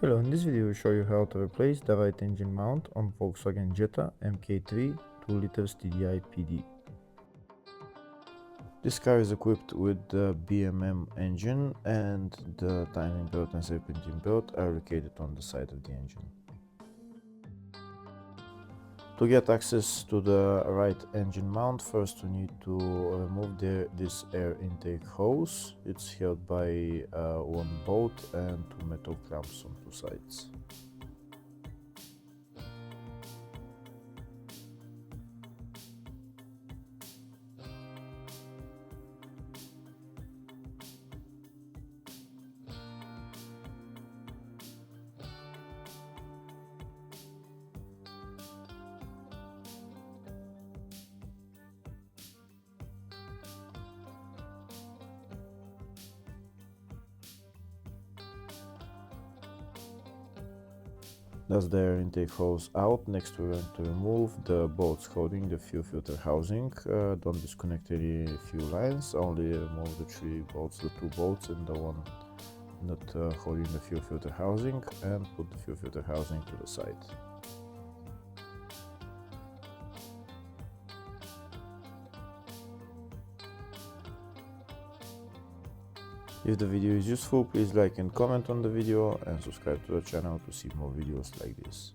Hello, in this video I will show you how to replace the right engine mount on Volkswagen Jetta Mk3 2.0 TDI PD. This car is equipped with the BMM engine and the timing belt and serpentine belt are located on the side of the engine. To get access to the right engine mount, first we need to remove this air intake hose. It's held by one bolt and two metal clamps on two sides. That's the air intake hose out. Next we're going to remove the bolts holding the fuel filter housing. Don't disconnect any fuel lines, only remove the three bolts, the two bolts and the one not holding the fuel filter housing, and put the fuel filter housing to the side. If the video is useful, please like and comment on the video and subscribe to the channel to see more videos like this.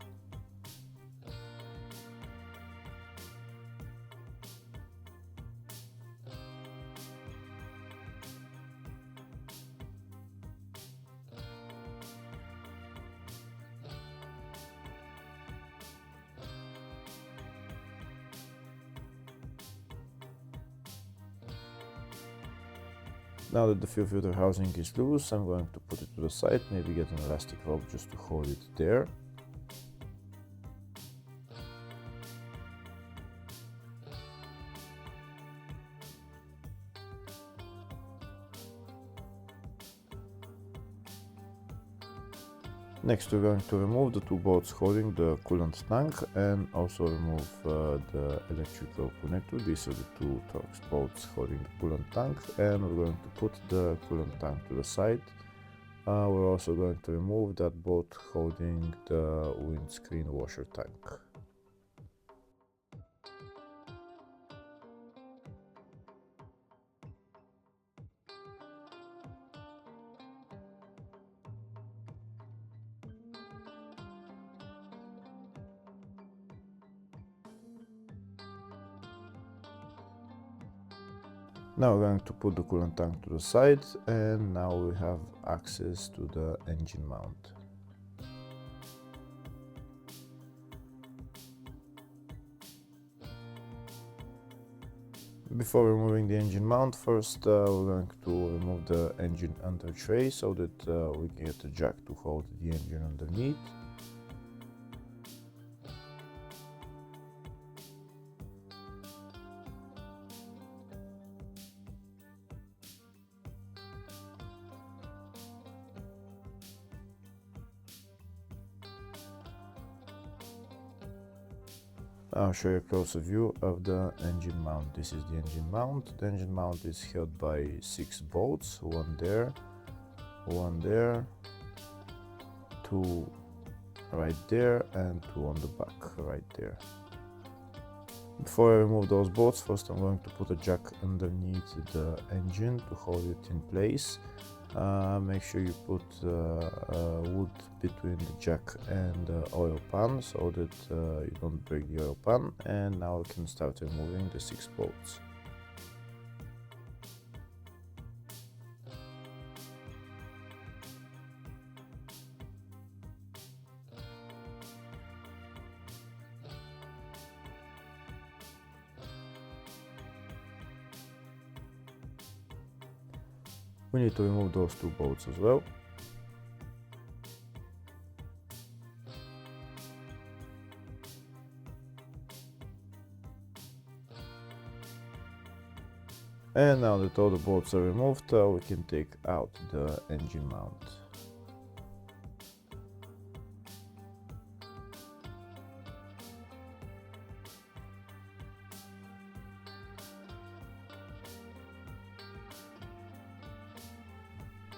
Now that the fuel filter housing is loose, I'm going to put it to the side, maybe get an elastic rope just to hold it there. Next we're going to remove the two bolts holding the coolant tank and also remove the electrical connector. These are the two Torx bolts holding the coolant tank, and we're going to put the coolant tank to the side. We're also going to remove that bolt holding the windscreen washer tank. Now we're going to put the coolant tank to the side, and now we have access to the engine mount. Before removing the engine mount, first we're going to remove the engine under tray so that we can get a jack to hold the engine underneath. I'll show you a closer view of the engine mount. This is the engine mount. The engine mount is held by 6 bolts, one there, two right there, and two on the back right there. Before I remove those bolts, first I'm going to put a jack underneath the engine to hold it in place. Make sure you put wood between the jack and the oil pan so that you don't break the oil pan. And now I can start removing the 6 bolts. We need to remove those 2 bolts as well. And now that all the bolts are removed, we can take out the engine mount.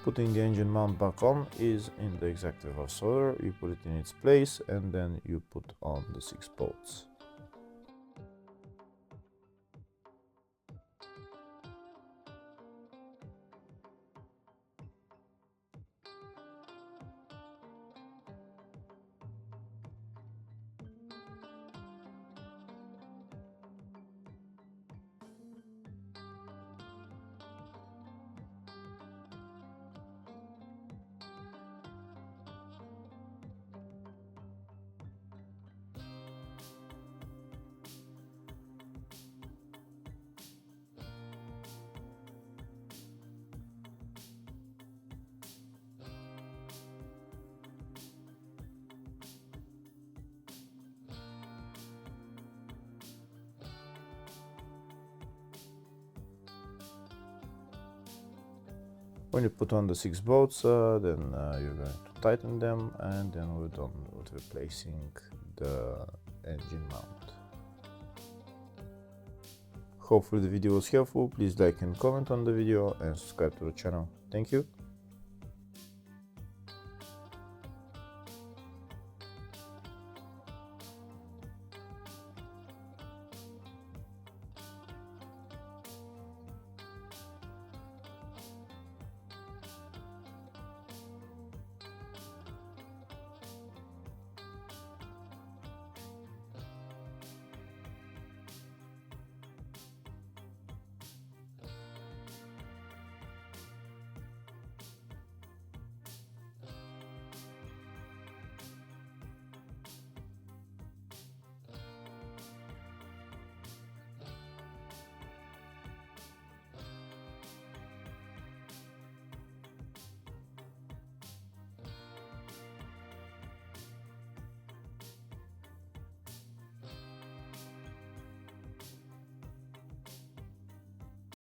putting the engine mount back on is in the exact reverse order. You put it in its place and then you put on the 6 bolts. When you put on the 6 bolts, then you're going to tighten them, and then we're done with replacing the engine mount. Hopefully the video was helpful. Please like and comment on the video and subscribe to the channel. Thank you.